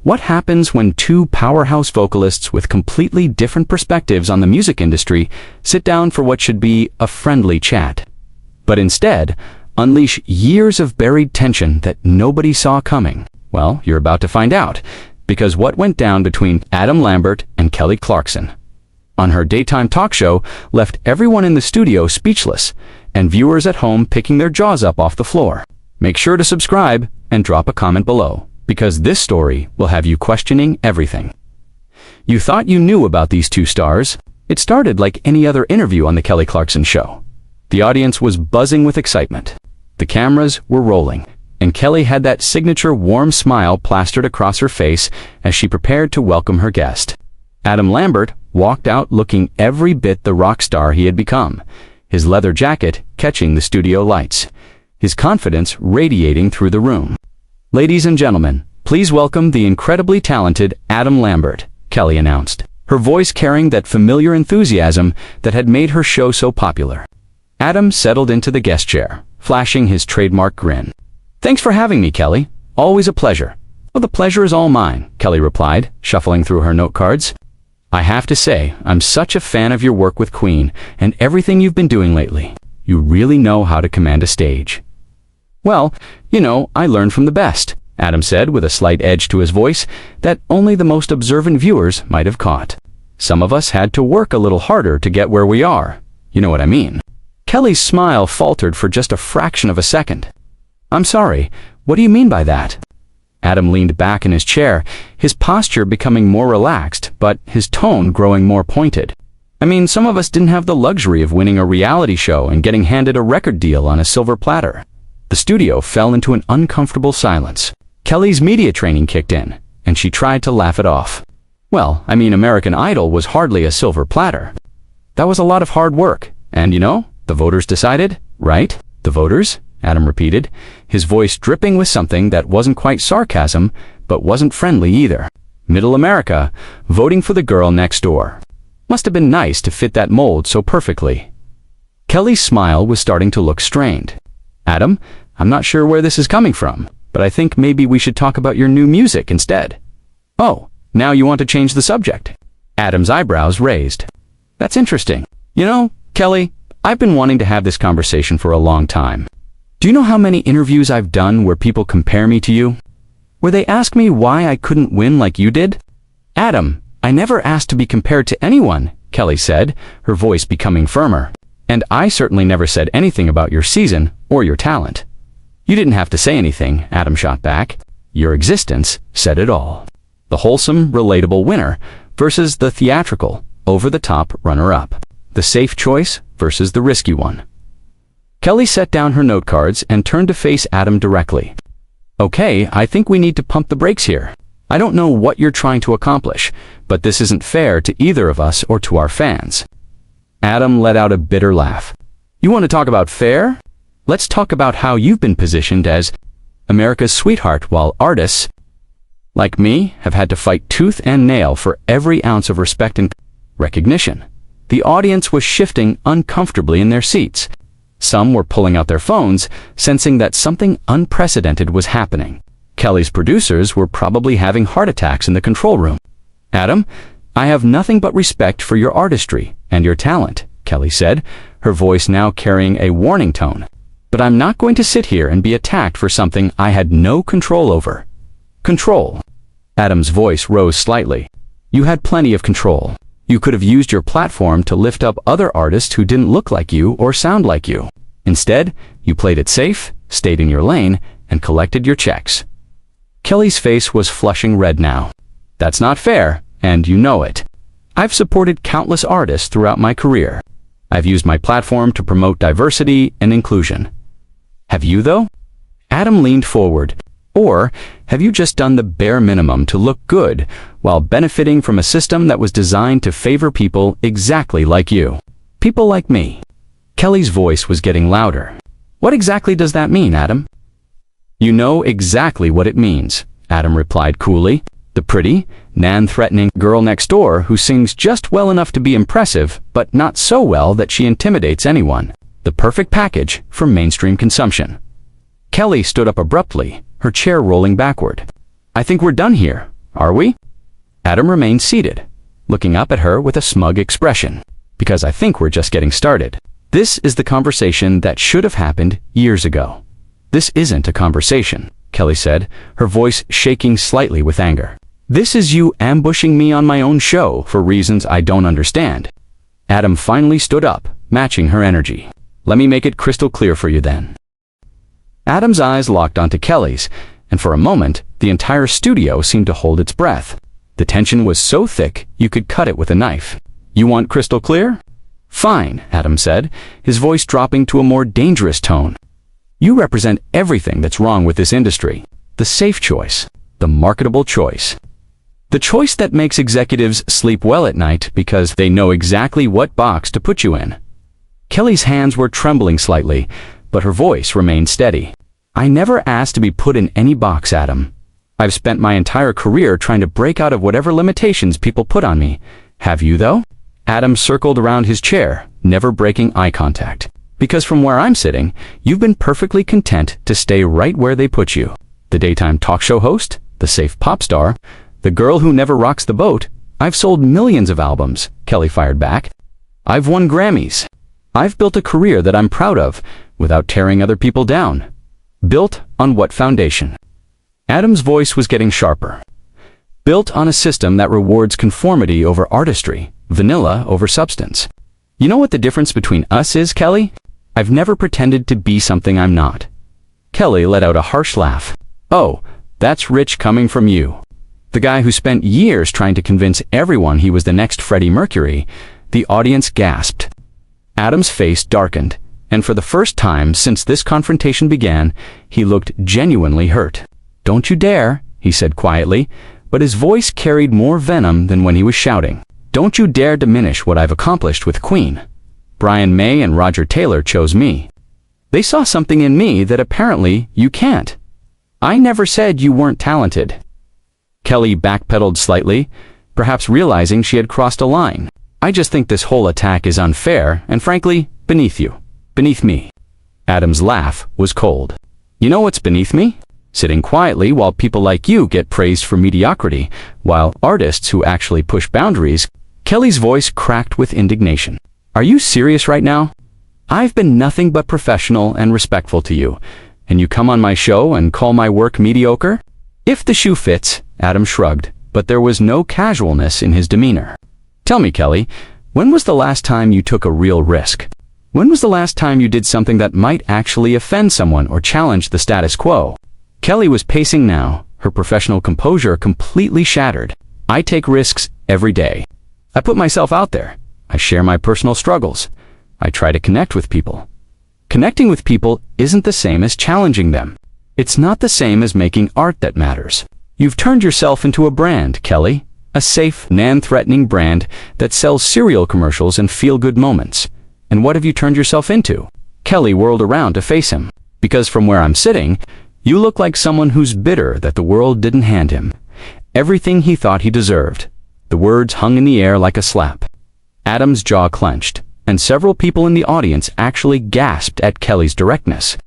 What happens when two powerhouse vocalists with completely different perspectives on the music industry sit down for what should be a friendly chat, but instead unleash years of buried tension that nobody saw coming? Well, you're about to find out, because what went down between Adam Lambert and Kelly Clarkson on her daytime talk show left everyone in the studio speechless and viewers at home picking their jaws up off the floor. Make sure to subscribe and drop a comment below, because this story will have you questioning everything. You thought you knew about these two stars. It started like any other interview on the Kelly Clarkson show. The audience was buzzing with excitement. The cameras were rolling, and Kelly had that signature warm smile plastered across her face as she prepared to welcome her guest. Adam Lambert walked out looking every bit the rock star he had become, his leather jacket catching the studio lights, his confidence radiating through the room. "Ladies and gentlemen, please welcome the incredibly talented Adam Lambert," Kelly announced, her voice carrying that familiar enthusiasm that had made her show so popular. Adam settled into the guest chair, flashing his trademark grin. "Thanks for having me, Kelly. Always a pleasure." "Well, the pleasure is all mine," Kelly replied, shuffling through her note cards. "I have to say, I'm such a fan of your work with Queen and everything you've been doing lately. You really know how to command a stage." "Well, I learned from the best," Adam said with a slight edge to his voice that only the most observant viewers might have caught. "Some of us had to work a little harder to get where we are. You know what I mean?" Kelly's smile faltered for just a fraction of a second. "I'm sorry, what do you mean by that?" Adam leaned back in his chair, his posture becoming more relaxed, but his tone growing more pointed. "I mean, some of us didn't have the luxury of winning a reality show and getting handed a record deal on a silver platter." The studio fell into an uncomfortable silence. Kelly's media training kicked in, and she tried to laugh it off. "Well, I mean, American Idol was hardly a silver platter. That was a lot of hard work, and the voters decided, right?" "The voters?" Adam repeated, his voice dripping with something that wasn't quite sarcasm, but wasn't friendly either. "Middle America, voting for the girl next door. Must have been nice to fit that mold so perfectly." Kelly's smile was starting to look strained. "Adam, I'm not sure where this is coming from, but I think maybe we should talk about your new music instead." "Oh, now you want to change the subject?" Adam's eyebrows raised. "That's interesting. Kelly, I've been wanting to have this conversation for a long time. Do you know how many interviews I've done where people compare me to you? Where they ask me why I couldn't win like you did?" "Adam, I never asked to be compared to anyone," Kelly said, her voice becoming firmer. "And I certainly never said anything about your season or your talent." "You didn't have to say anything," Adam shot back. "Your existence said it all." The wholesome, relatable winner versus the theatrical, over-the-top runner-up. The safe choice versus the risky one. Kelly set down her note cards and turned to face Adam directly. "Okay, I think we need to pump the brakes here. I don't know what you're trying to accomplish, but this isn't fair to either of us or to our fans." Adam let out a bitter laugh. "You want to talk about fair? Let's talk about how you've been positioned as America's sweetheart while artists like me have had to fight tooth and nail for every ounce of respect and recognition." The audience was shifting uncomfortably in their seats. Some were pulling out their phones, sensing that something unprecedented was happening. Kelly's producers were probably having heart attacks in the control room. "Adam, I have nothing but respect for your artistry and your talent," Kelly said, her voice now carrying a warning tone. "But I'm not going to sit here and be attacked for something I had no control over." "Control?" Adam's voice rose slightly. "You had plenty of control. You could have used your platform to lift up other artists who didn't look like you or sound like you. Instead, you played it safe, stayed in your lane, and collected your checks." Kelly's face was flushing red now. "That's not fair, and you know it. I've supported countless artists throughout my career. I've used my platform to promote diversity and inclusion. Have you, though?" Adam leaned forward. "Or have you just done the bare minimum to look good while benefiting from a system that was designed to favor people exactly like you? People like me." Kelly's voice was getting louder. "What exactly does that mean, Adam?" "You know exactly what it means," Adam replied coolly. "The pretty, non-threatening girl next door who sings just well enough to be impressive, but not so well that she intimidates anyone. The perfect package for mainstream consumption." Kelly stood up abruptly, her chair rolling backward. "I think we're done here. Are we? Adam remained seated, looking up at her with a smug expression. Because I think we're just getting started. This is the conversation that should have happened years ago. This isn't a conversation, Kelly said, her voice shaking slightly with anger. This is you ambushing me on my own show for reasons I don't understand. Adam finally stood up, matching her energy. Let me make it crystal clear for you then. Adam's eyes locked onto Kelly's, and for a moment, the entire studio seemed to hold its breath. The tension was so thick, you could cut it with a knife. You want crystal clear? Fine, Adam said, his voice dropping to a more dangerous tone. You represent everything that's wrong with this industry. The safe choice. The marketable choice. The choice that makes executives sleep well at night because they know exactly what box to put you in. Kelly's hands were trembling slightly, but her voice remained steady. I never asked to be put in any box, Adam. I've spent my entire career trying to break out of whatever limitations people put on me. Have you, though? Adam circled around his chair, never breaking eye contact. Because from where I'm sitting, you've been perfectly content to stay right where they put you. The daytime talk show host, the safe pop star, the girl who never rocks the boat. I've sold millions of albums, Kelly fired back. I've won Grammys. I've built a career that I'm proud of, without tearing other people down. Built on what foundation? Adam's voice was getting sharper. Built on a system that rewards conformity over artistry, vanilla over substance. You know what the difference between us is, Kelly? I've never pretended to be something I'm not. Kelly let out a harsh laugh. Oh, that's rich coming from you. The guy who spent years trying to convince everyone he was the next Freddie Mercury. The audience gasped. Adam's face darkened, and for the first time since this confrontation began, he looked genuinely hurt. Don't you dare, he said quietly, but his voice carried more venom than when he was shouting. Don't you dare diminish what I've accomplished with Queen. Brian May and Roger Taylor chose me. They saw something in me that apparently you can't. I never said you weren't talented. Kelly backpedaled slightly, perhaps realizing she had crossed a line. I just think this whole attack is unfair and frankly, beneath you. Beneath me. Adam's laugh was cold. You know what's beneath me? Sitting quietly while people like you get praised for mediocrity, while artists who actually push boundaries. Kelly's voice cracked with indignation. Are you serious right now? I've been nothing but professional and respectful to you, and you come on my show and call my work mediocre? If the shoe fits, Adam shrugged, but there was no casualness in his demeanor. Tell me, Kelly, when was the last time you took a real risk? When was the last time you did something that might actually offend someone or challenge the status quo? Kelly was pacing now, her professional composure completely shattered. I take risks every day. I put myself out there. I share my personal struggles. I try to connect with people. Connecting with people isn't the same as challenging them. It's not the same as making art that matters. You've turned yourself into a brand, Kelly. A safe, non-threatening brand that sells cereal commercials and feel-good moments. And what have you turned yourself into? Kelly whirled around to face him. Because from where I'm sitting, you look like someone who's bitter that the world didn't hand him everything he thought he deserved. The words hung in the air like a slap. Adam's jaw clenched, and several people in the audience actually gasped at Kelly's directness.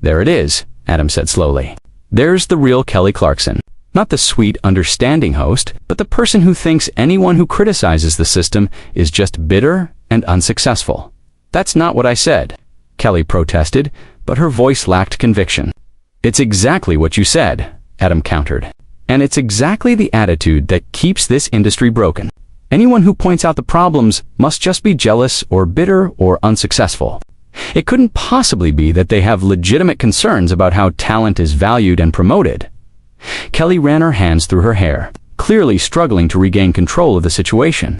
There it is, Adam said slowly. There's the real Kelly Clarkson. Not the sweet, understanding host, but the person who thinks anyone who criticizes the system is just bitter and unsuccessful. That's not what I said, Kelly protested, but her voice lacked conviction. It's exactly what you said, Adam countered. And it's exactly the attitude that keeps this industry broken. Anyone who points out the problems must just be jealous or bitter or unsuccessful. It couldn't possibly be that they have legitimate concerns about how talent is valued and promoted. Kelly ran her hands through her hair, clearly struggling to regain control of the situation.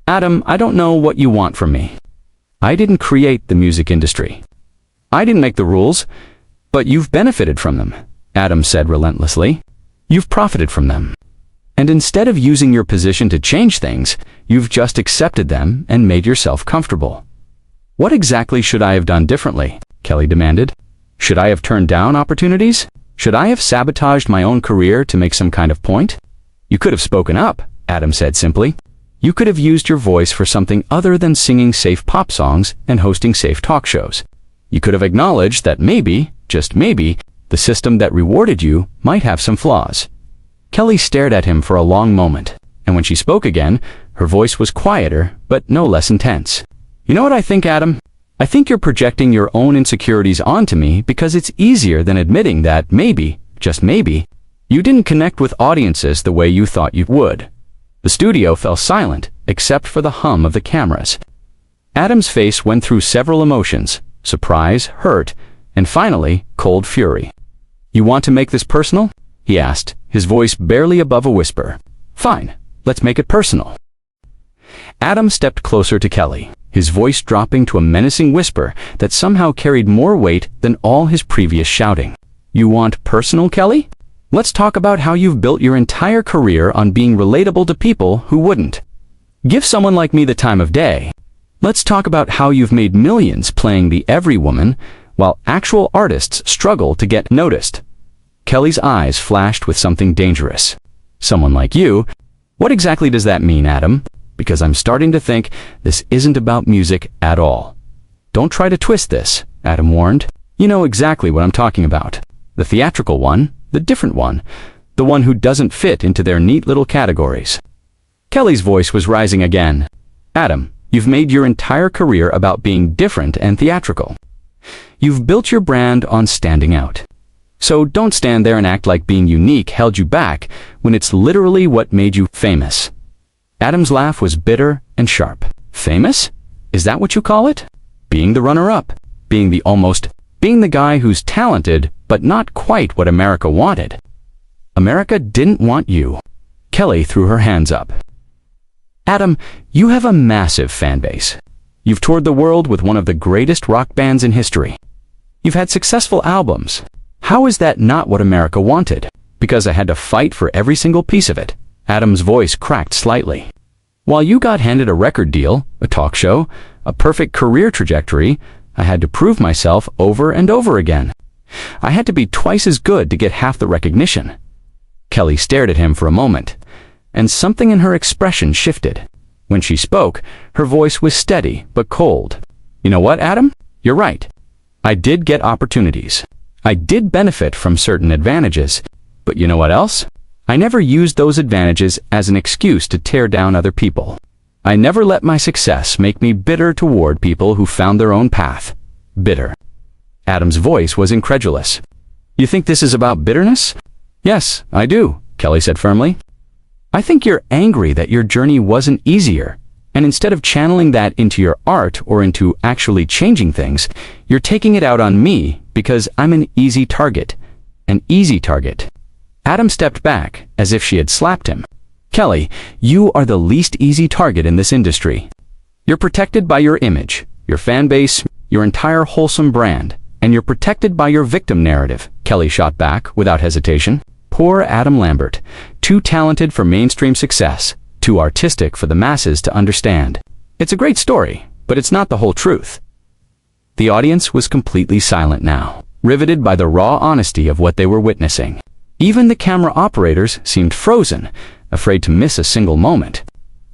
Adam, I don't know what you want from me. I didn't create the music industry. I didn't make the rules, but you've benefited from them, Adam said relentlessly. You've profited from them. And instead of using your position to change things, you've just accepted them and made yourself comfortable. What exactly should I have done differently? Kelly demanded. Should I have turned down opportunities? Should I have sabotaged my own career to make some kind of point? You could have spoken up, Adam said simply. You could have used your voice for something other than singing safe pop songs and hosting safe talk shows. You could have acknowledged that maybe, just maybe, the system that rewarded you might have some flaws. Kelly stared at him for a long moment, and when she spoke again, her voice was quieter, but no less intense. You know what I think, Adam? I think you're projecting your own insecurities onto me because it's easier than admitting that maybe, just maybe, you didn't connect with audiences the way you thought you would. The studio fell silent, except for the hum of the cameras. Adam's face went through several emotions: surprise, hurt, and finally, cold fury. You want to make this personal? He asked, his voice barely above a whisper. Fine, let's make it personal. Adam stepped closer to Kelly, his voice dropping to a menacing whisper that somehow carried more weight than all his previous shouting. You want personal, Kelly? Let's talk about how you've built your entire career on being relatable to people who wouldn't. Give someone like me the time of day. Let's talk about how you've made millions playing the every woman, while actual artists struggle to get noticed. Kelly's eyes flashed with something dangerous. Someone like you? What exactly does that mean, Adam? Because I'm starting to think this isn't about music at all. Don't try to twist this, Adam warned. You know exactly what I'm talking about. The theatrical one, the different one, the one who doesn't fit into their neat little categories. Kelly's voice was rising again. Adam, you've made your entire career about being different and theatrical. You've built your brand on standing out. So don't stand there and act like being unique held you back when it's literally what made you famous. Adam's laugh was bitter and sharp. Famous? Is that what you call it? Being the runner-up, being the guy who's talented, but not quite what America wanted. America didn't want you. Kelly threw her hands up. Adam, you have a massive fan base. You've toured the world with one of the greatest rock bands in history. You've had successful albums. How is that not what America wanted? Because I had to fight for every single piece of it. Adam's voice cracked slightly. While you got handed a record deal, a talk show, a perfect career trajectory, I had to prove myself over and over again. I had to be twice as good to get half the recognition. Kelly stared at him for a moment, and something in her expression shifted. When she spoke, her voice was steady but cold. You know what, Adam? You're right. I did get opportunities. I did benefit from certain advantages, but you know what else? I never used those advantages as an excuse to tear down other people. I never let my success make me bitter toward people who found their own path. Bitter. Adam's voice was incredulous. You think this is about bitterness? Yes, I do, Kelly said firmly. I think you're angry that your journey wasn't easier, and instead of channeling that into your art or into actually changing things, you're taking it out on me because I'm an easy target. An easy target. Adam stepped back as if she had slapped him. Kelly, you are the least easy target in this industry. You're protected by your image, your fan base, your entire wholesome brand, and you're protected by your victim narrative, Kelly shot back without hesitation. Poor Adam Lambert, too talented for mainstream success, too artistic for the masses to understand. It's a great story, but it's not the whole truth. The audience was completely silent now, riveted by the raw honesty of what they were witnessing. Even the camera operators seemed frozen, afraid to miss a single moment.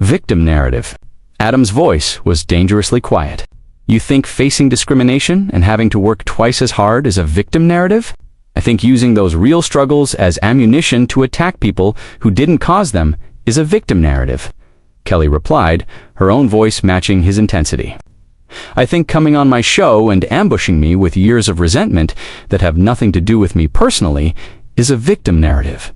Victim narrative. Adam's voice was dangerously quiet. You think facing discrimination and having to work twice as hard is a victim narrative? I think using those real struggles as ammunition to attack people who didn't cause them is a victim narrative. Kelly replied, her own voice matching his intensity. I think coming on my show and ambushing me with years of resentment that have nothing to do with me personally is a victim narrative.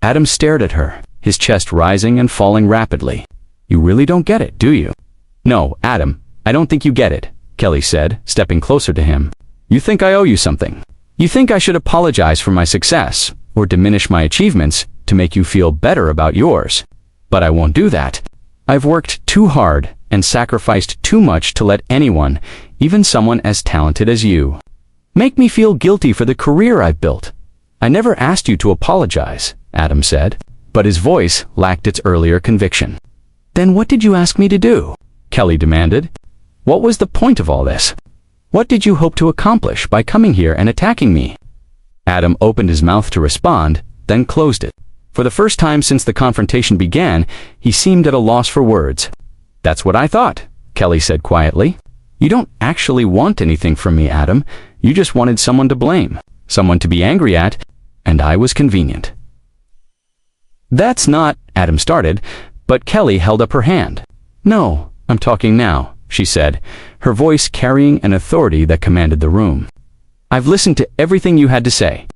Adam stared at her, his chest rising and falling rapidly. You really don't get it, do you? No, Adam, I don't think you get it, Kelly said, stepping closer to him. You think I owe you something. You think I should apologize for my success or diminish my achievements to make you feel better about yours. But I won't do that. I've worked too hard and sacrificed too much to let anyone, even someone as talented as you, make me feel guilty for the career I've built. I never asked you to apologize, Adam said, but his voice lacked its earlier conviction. Then what did you ask me to do? Kelly demanded. What was the point of all this? What did you hope to accomplish by coming here and attacking me? Adam opened his mouth to respond, then closed it. For the first time since the confrontation began, he seemed at a loss for words. That's what I thought, Kelly said quietly. You don't actually want anything from me, Adam. You just wanted someone to blame, someone to be angry at, and I was convenient. That's not, Adam started, but Kelly held up her hand. No, I'm talking now, she said, her voice carrying an authority that commanded the room. I've listened to everything you had to say.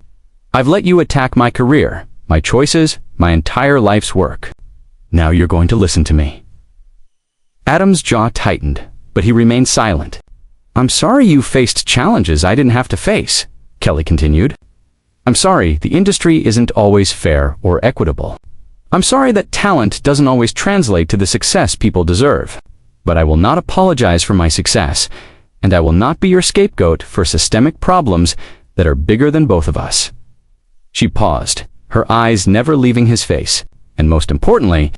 I've let you attack my career, my choices, my entire life's work. Now you're going to listen to me. Adam's jaw tightened, but he remained silent. I'm sorry you faced challenges I didn't have to face, Kelly continued. I'm sorry the industry isn't always fair or equitable. I'm sorry that talent doesn't always translate to the success people deserve. But I will not apologize for my success, and I will not be your scapegoat for systemic problems that are bigger than both of us. She paused, her eyes never leaving his face, and most importantly,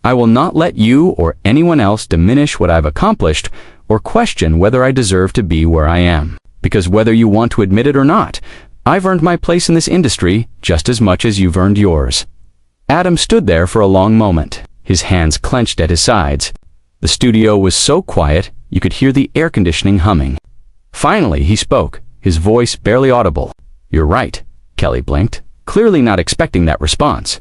I will not let you or anyone else diminish what I've accomplished or question whether I deserve to be where I am. Because whether you want to admit it or not, I've earned my place in this industry just as much as you've earned yours. Adam stood there for a long moment, his hands clenched at his sides. The studio was so quiet, you could hear the air conditioning humming. Finally, he spoke, his voice barely audible. You're right, Kelly blinked, clearly not expecting that response.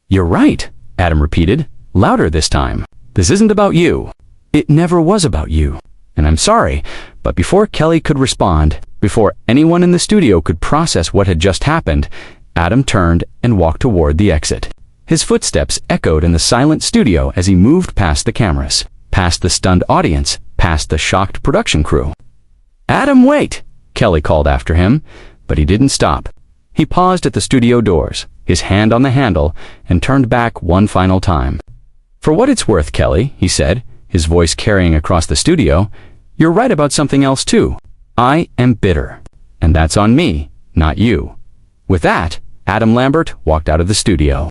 You're right, Adam repeated, louder this time. This isn't about you. It never was about you. And I'm sorry, but before Kelly could respond, before anyone in the studio could process what had just happened, Adam turned and walked toward the exit. His footsteps echoed in the silent studio as he moved past the cameras, past the stunned audience, past the shocked production crew. Adam, wait! Kelly called after him, but he didn't stop. He paused at the studio doors, his hand on the handle, and turned back one final time. For what it's worth, Kelly, he said, his voice carrying across the studio, you're right about something else too. I am bitter. And that's on me, not you. With that, Adam Lambert walked out of the studio,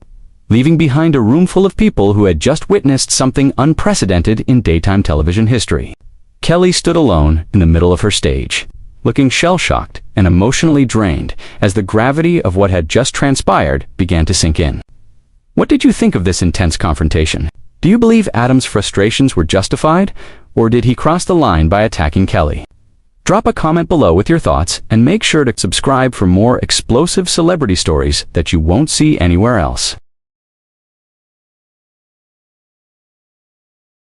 leaving behind a room full of people who had just witnessed something unprecedented in daytime television history. Kelly stood alone in the middle of her stage, looking shell-shocked and emotionally drained as the gravity of what had just transpired began to sink in. What did you think of this intense confrontation? Do you believe Adam's frustrations were justified, or did he cross the line by attacking Kelly? Drop a comment below with your thoughts and make sure to subscribe for more explosive celebrity stories that you won't see anywhere else.